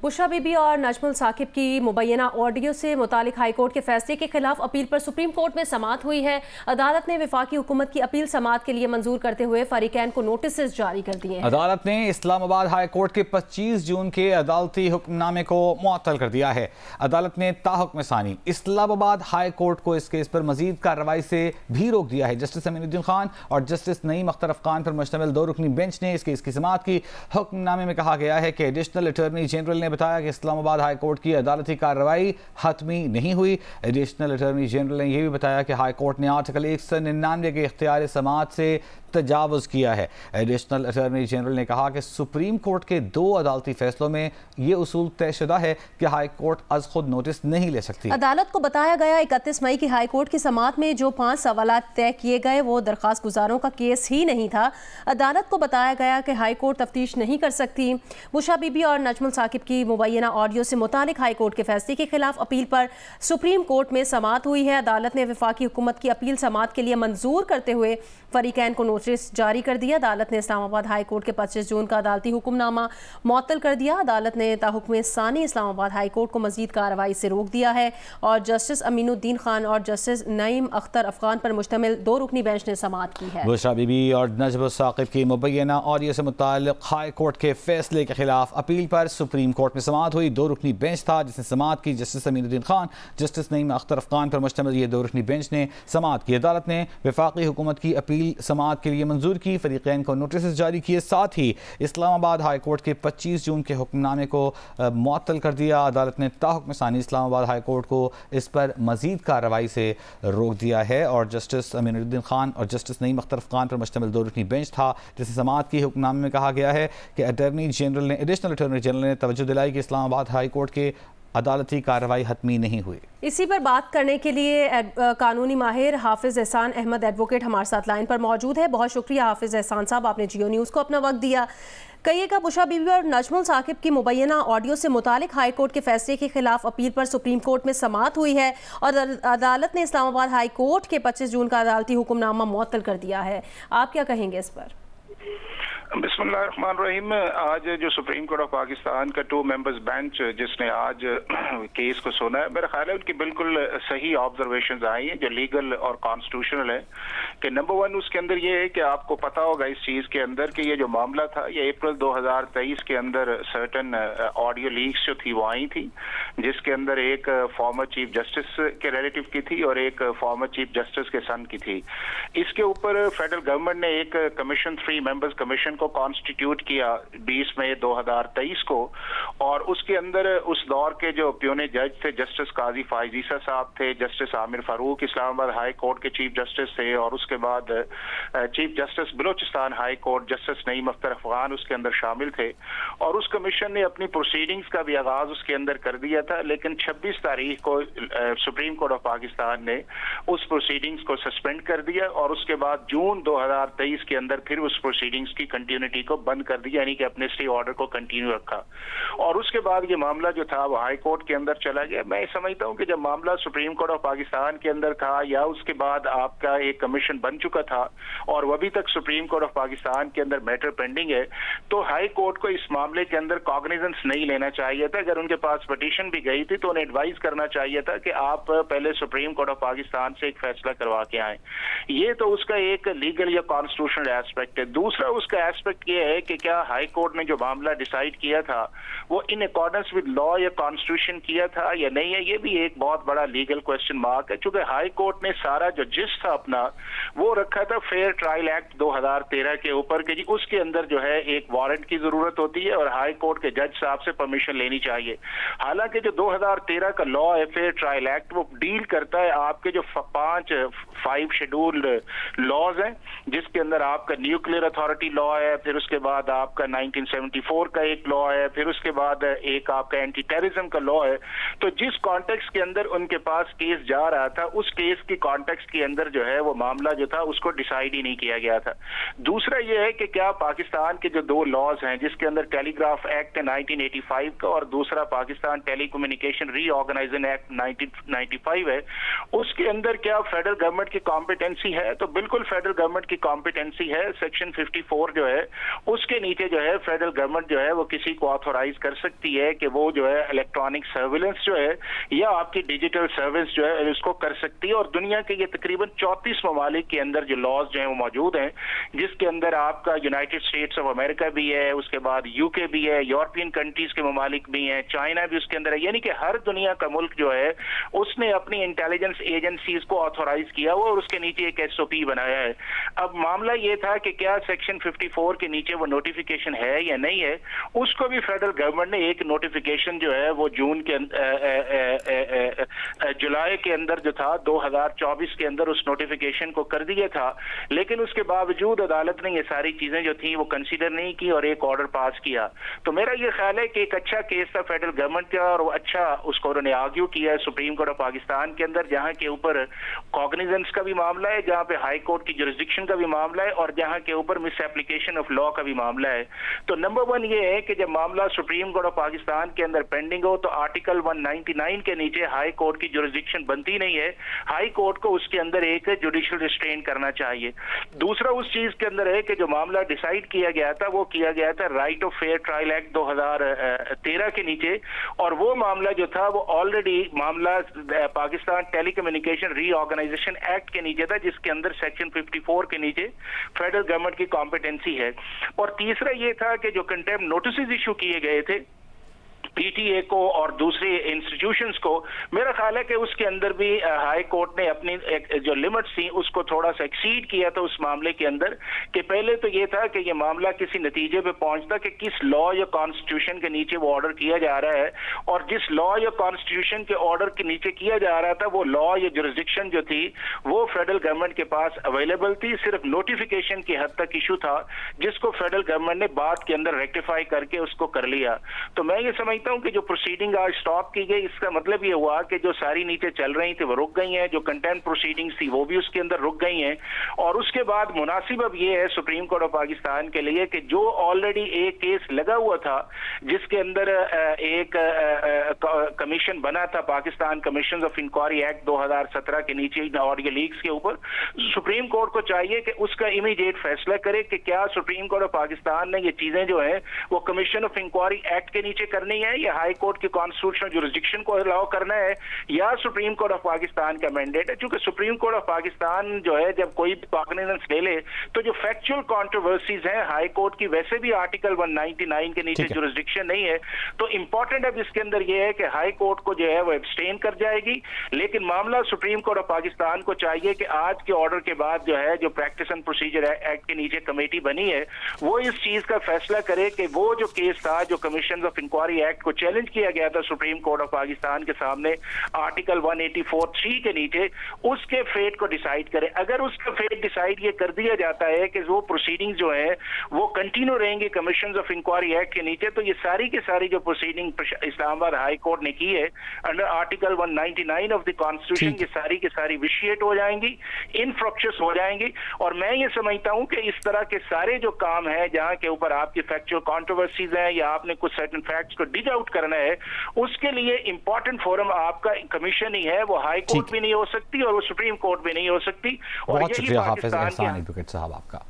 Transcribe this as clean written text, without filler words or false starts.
बुशरा बीबी और नजमुल साकिब की मुबैना ऑडियो से मुतालिक हाई कोर्ट के फैसले के खिलाफ अपील पर सुप्रीम कोर्ट में समाअत हुई है। अदालत ने वफाकी हुकूमत की अपील समाअत के लिए मंजूर करते हुए फरीकैन को नोटिस जारी कर दिए हैं। अदालत ने इस्लामाबाद हाई कोर्ट के 25 जून के अदालती हुक्मनामे को मुअत्तल कर दिया है। अदालत ने ताहुक्म सानी इस्लामाबाद हाई कोर्ट को इस केस पर मजीद कार्रवाई से भी रोक दिया है। जस्टिस अमीनुद्दीन खान और जस्टिस नईम अख्तर अफगान पर मुश्तमिल 2 रुकनी बेंच ने इस केस की समाअत की। हुक्मनामे में कहा गया है कि एडिशनल अटॉर्नी जनरल ने बताया कि इस्लामाबाद हाई कोर्ट की अदालती कार्रवाई हतमी नहीं हुई। एडिशनल अटॉर्नी जनरल ने यह भी बताया कि हाई कोर्ट ने आर्टिकल 199 के इख्तियार समाअत से तजावुज किया है। एडिशनल अटॉर्नी जनरल ने कहा कि सुप्रीम कोर्ट के 2 अदालती फैसलों में ये उसूल तयशुदा है कि हाई कोर्ट अज खुद नोटिस नहीं ले सकती। अदालत को बताया गया 31 मई की हाई कोर्ट की समाअत में जो 5 सवालात तय किए गए वो दरख्वास्त गुजारों का केस ही नहीं था। अदालत को बताया गया कि हाई कोर्ट तफ्तीश नहीं कर सकती। बुशरा बीबी और नजमुल साकिब की मुबैना ऑडियो से मुतालिक हाई कोर्ट के फैसले के खिलाफ अपील पर सुप्रीम कोर्ट में समाअत हुई है। अदालत ने वफाकी हुकूमत की अपील समाअत के लिए मंजूर करते हुए फरीकैन को नोटिस जारी कर दिया। अदालत ने इस्लामाबाद हाई कोर्ट के 25 जून का अदालती हुक्मनामा मुअत्तल कर दिया। अदालत ने ताहुक्म सानी इस्लामाबाद हाई कोर्ट को मजीद कार्रवाई से रोक दिया है और जस्टिस अमीनुद्दीन खान और जस्टिस नईम अख्तर अफगान पर मुश्तमिल 2 रुकनी बेंच ने समाअत की है। बुशरा बीबी और नजमुल साकिब की मुबैना ऑडियो से मुताल्लिक हाई कोर्ट के फैसले के खिलाफ अपील पर सुप्रीम कोर्ट में समाअत हुई। 2 रुकनी बेंच था जिसने समाअत की। जस्टिस अमीनुद्दीन खान, जस्टिस नईम अख्तर अफगान पर मुश्तमिल ये 2 रुकनी बेंच ने समाअत की। अदालत ने वफाकी हुकूमत की अपील समाअत के लिए मंजूर की, फरीकैन को नोटिस जारी किए, साथ ही इस्लामाबाद हाई कोर्ट के 25 जून के हुक्मनामे को मुअत्तल कर दिया। अदालत ने ताहुक्म सानी इस्लामाबाद हाई कोर्ट को इस पर मजीद कार्रवाई से रोक दिया है और जस्टिस अमीनुद्दीन खान और जस्टिस नईम अख्तर अफगान पर मुश्तमिल 2 रुकनी बेंच था जिसने समाअत की। हुक्मनामे में कहा गया है कि एडिशनल अटॉर्नी जनरल ने तवज्जो दिलाई कि इस्लामाबाद हाई कोर्ट के अदालती कार्रवाई हतमी नहीं हुई। इसी पर बात करने के लिए कानूनी माहिर हाफिज एहसान अहमद एडवोकेट हमारे साथ लाइन पर मौजूद है। बहुत शुक्रिया हाफिज एहसान साहब, आपने जियो न्यूज़ को अपना वक्त दिया। कहिएगा, बुशरा बीबी और नजमुल साकिब की मुबैना ऑडियो से मुतालिक हाई कोर्ट के फैसले के खिलाफ अपील पर सुप्रीम कोर्ट में समाअत हुई है और अदालत ने इस्लामाबाद हाई कोर्ट के 25 जून का अदालती हुक्मनामा मुअत्तल कर दिया है। आप क्या कहेंगे इस पर? बिस्मिल्लाहिर्रहमानिर्रहीम। आज जो सुप्रीम कोर्ट ऑफ पाकिस्तान का 2 मेंबर्स बेंच जिसने आज केस को सुना है, मेरा ख्याल है उनकी बिल्कुल सही ऑब्जर्वेशंस आई हैं जो लीगल और कॉन्स्टिट्यूशनल है। कि नंबर 1 उसके अंदर ये है कि आपको पता होगा इस चीज के अंदर कि ये जो मामला था ये अप्रैल 2023 के अंदर सर्टन ऑडियो लीक्स जो थी वो आई थी, जिसके अंदर एक फॉर्मर चीफ जस्टिस के रिलेटिव की थी और एक फॉर्मर चीफ जस्टिस के सन की थी। इसके ऊपर फेडरल गवर्नमेंट ने एक कमीशन 3 मेंबर्स कमीशन को कॉन्स्टिट्यूट किया 20 मई 2023 को और उसके अंदर उस दौर के जो प्योने जज थे जस्टिस काजी फायजीसा साहब थे, justice Aamir Farooq Islamabad high court के चीफ जस्टिस थे और उसके बाद chief justice Balochistan high court justice Naeem Akhtar Afghan उसके अंदर शामिल थे और उस कमीशन ने अपनी प्रोसीडिंग्स का भी आगाज उसके अंदर कर दिया था। लेकिन 26 तारीख को सुप्रीम कोर्ट ऑफ पाकिस्तान ने उस प्रोसीडिंग्स को सस्पेंड कर दिया और उसके बाद जून 2023 के अंदर फिर उस प्रोसीडिंग्स की कंटिन्यूटी को बंद कर दिया, यानी कि अपने स्टे ऑर्डर को कंटिन्यू रखा और उसके बाद ये मामला जो था वो हाई कोर्ट के अंदर चला गया। मैं समझता हूँ कि जब मामला सुप्रीम कोर्ट ऑफ पाकिस्तान के अंदर था या उसके बाद आपका एक कमीशन बन चुका था और वो अभी तक सुप्रीम कोर्ट ऑफ पाकिस्तान के अंदर मैटर पेंडिंग है, तो हाई कोर्ट को इस मामले के अंदर कॉग्निजेंस नहीं लेना चाहिए था। अगर उनके पास पिटीशन भी गई थी तो उन्हें एडवाइस करना चाहिए था कि आप पहले सुप्रीम कोर्ट ऑफ पाकिस्तान से एक फैसला करवा के आए। ये तो उसका एक लीगल या कॉन्स्टिट्यूशनल एस्पेक्ट है। दूसरा उसका एस्पेक्ट ये है कि क्या हाई कोर्ट ने जो मामला डिसाइड किया था वो इन अकॉर्डेंस विद लॉ या कॉन्स्टिट्यूशन किया था या नहीं है, ये भी एक बहुत बड़ा लीगल क्वेश्चन मार्क है। चूंकि हाई कोर्ट ने सारा जो जिस था अपना वो रखा था फेयर ट्रायल एक्ट 2013 के ऊपर कि जी उसके अंदर जो है एक वारंट की जरूरत होती है और हाई कोर्ट के जज साहब से परमिशन लेनी चाहिए। हालांकि जो 2013 का लॉ है फेयर ट्रायल एक्ट वो डील करता है आपके जो 5 शेड्यूल्ड लॉज हैं जिसके अंदर आपका न्यूक्लियर अथॉरिटी लॉ है, फिर उसके बाद आपका 1974 का एक लॉ है, फिर उसके बाद एक आपका एंटी टेररिज्म का लॉ है। तो जिस कॉन्टेक्स्ट के अंदर उनके पास केस जा रहा था उस केस की कॉन्टेक्स्ट के अंदर जो है वो मामला जो था उसको डिसाइड ही नहीं किया गया था। दूसरा ये है कि क्या पाकिस्तान के जो 2 लॉज हैं जिसके अंदर टेलीग्राफ एक्ट 1985 का और दूसरा पाकिस्तान टेलीकम्युनिकेशन रीऑर्गेनाइजेशन एक्ट 1995 है, उसके अंदर क्या फेडरल गवर्नमेंट की कॉम्पिटेंसी है? तो बिल्कुल फेडरल गवर्नमेंट की कॉम्पिटेंसी है। सेक्शन 54 जो है उसके नीचे जो है फेडरल गवर्नमेंट जो है वो किसी को ऑथोराइज कर सकती है कि वो जो है इलेक्ट्रॉनिक सर्विलेंस जो है या आपकी डिजिटल सर्विस जो है उसको कर सकती है। और दुनिया के ये तकरीबन 34 ममालिक के अंदर जो लॉज जो है वो मौजूद हैं, जिसके अंदर आपका यूनाइटेड स्टेट्स ऑफ अमेरिका भी है, उसके बाद यूके भी है, यूरोपियन कंट्रीज के ममालिक भी हैं, चाइना भी उसके अंदर है। यानी कि हर दुनिया का मुल्क जो है उसने अपनी इंटेलिजेंस एजेंसीज को ऑथोराइज किया हुआ और उसके नीचे एक SOP बनाया है। अब मामला ये था कि क्या सेक्शन 54 के नीचे वो नोटिफिकेशन है या नहीं है, उसको भी फेडरल गवर्नमेंट ने एक नोटिफिकेशन जो है वो जून के जुलाई के अंदर जो था 2024 के अंदर उस नोटिफिकेशन को कर दिया था, लेकिन उसके बावजूद अदालत ने ये सारी चीजें जो थी वो कंसीडर नहीं की और एक ऑर्डर पास किया। तो मेरा ये ख्याल है कि एक अच्छा केस था फेडरल गवर्नमेंट का और वो अच्छा उसको उन्होंने आर्ग्यू किया है सुप्रीम कोर्ट ऑफ पाकिस्तान के अंदर, जहां के ऊपर कॉग्निजेंस का भी मामला है, जहां पे हाई कोर्ट की जुरिस्डिक्शन का भी मामला है और जहां के ऊपर मिस एप्लीकेशन ऑफ लॉ का भी मामला है। तो नंबर 1 ये है कि जब मामला सुप्रीम कोर्ट ऑफ पाकिस्तान के अंदर पेंडिंग हो तो आर्टिकल 199 के नीचे हाई कोर्ट की जुरिस्डिक्शन बनती नहीं है, हाई कोर्ट को उसके अंदर एक जुडिशियल रिस्ट्रेन करना चाहिए। दूसरा उस चीज के अंदर है कि जो मामला डिसाइड किया गया था वो किया गया था right of fair trial act 2013 के नीचे, और वो मामला जो था वो ऑलरेडी मामला पाकिस्तान टेलीकम्युनिकेशन रीऑर्गेनाइजेशन एक्ट के नीचे था, जिसके अंदर सेक्शन 54 के नीचे फेडरल गवर्नमेंट की कॉम्पिटेंसी है। और तीसरा ये था कि जो कंटेम्प्ट नोटिस इशू किए गए थे PTA को और दूसरे इंस्टीट्यूशंस को, मेरा ख्याल है कि उसके अंदर भी हाई कोर्ट ने अपनी जो लिमिट्स थी उसको थोड़ा सा एक्सीड किया था उस मामले के अंदर। कि पहले तो ये था कि ये मामला किसी नतीजे पे पहुंचता कि किस लॉ या कॉन्स्टिट्यूशन के नीचे वो ऑर्डर किया जा रहा है, और जिस लॉ या कॉन्स्टिट्यूशन के ऑर्डर के नीचे किया जा रहा था वो लॉ या जुरिस्डिक्शन जो थी वो फेडरल गवर्नमेंट के पास अवेलेबल थी, सिर्फ नोटिफिकेशन की हद तक इशू था जिसको फेडरल गवर्नमेंट ने बाद के अंदर रेक्टिफाई करके उसको कर लिया। तो मैं ये समझता हूं कि जो प्रोसीडिंग आज स्टॉप की गई इसका मतलब ये हुआ कि जो सारी नीचे चल रही थी वो रुक गई हैं, जो कंटेम्प्ट प्रोसीडिंग्स थी वो भी उसके अंदर रुक गई हैं। और उसके बाद मुनासिब अब ये है सुप्रीम कोर्ट ऑफ पाकिस्तान के लिए कि जो ऑलरेडी एक केस लगा हुआ था जिसके अंदर एक कमीशन बना था, Pakistan commission of inquiry act 2017 के नीचे ऑडियो लीक्स के ऊपर, सुप्रीम कोर्ट को चाहिए कि उसका इमीडिएट फैसला करे कि क्या सुप्रीम कोर्ट ऑफ पाकिस्तान ने ये चीजें जो है वो कमीशन ऑफ इंक्वायरी एक्ट के नीचे करनी है या हाई कोर्ट की कॉन्स्टिट्यूशनल जुरिस्डिक्शन को अलाउ करना है या सुप्रीम कोर्ट ऑफ पाकिस्तान का मैंडेट है। क्योंकि सुप्रीम कोर्ट ऑफ पाकिस्तान जो है जब कोई भी कॉग्निजेंस ले ले तो जो फैक्चुअल कंट्रोवर्सीज हैं हाई कोर्ट की वैसे भी आर्टिकल 199 के नीचे जुरिस्डिक्शन नहीं है, तो इंपॉर्टेंट अब इसके अंदर यह है कि हाई कोर्ट को जो है वो एब्सटेन कर जाएगी, लेकिन मामला सुप्रीम कोर्ट ऑफ पाकिस्तान को चाहिए कि आज के ऑर्डर के बाद जो है जो प्रैक्टिस एंड प्रोसीजर एक्ट के नीचे कमेटी बनी है वो इस चीज का फैसला करे कि वो जो केस था जो कमीशन ऑफ इंक्वायरी एक्ट को चैलेंज किया गया था सुप्रीम कोर्ट ऑफ पाकिस्तान के सामने आर्टिकल 184(3) के नीचे, उसके फेट को डिसाइड करे। अगर उसका फेट डिसाइड ये कर दिया जाता है कि वो प्रोसीडिंग जो है वो कंटिन्यू रहेंगी कमीशन ऑफ इंक्वायरी एक्ट के नीचे, तो ये सारी की सारी जो प्रोसीडिंग इस्लामाबाद हाई कोर्ट ने की है under article 199 of the constitution, ये सारी की सारी विशिएट हो जाएंगी, इनफ्रक्चस हो जाएंगी। और मैं ये समझता हूं कि इस तरह के सारे जो काम है जहां के ऊपर आपकी फैक्चुअल कॉन्ट्रोवर्सीज है या आपने कुछ सर्टेन फैक्ट्स को डिग आउट करना है, उसके लिए इंपॉर्टेंट फोरम आपका कमीशन ही है, वो हाई कोर्ट भी नहीं हो सकती और वो सुप्रीम कोर्ट भी नहीं हो सकती। और बहुत शुक्रिया हाफिज एहसान एडवोकेट साहब आपका।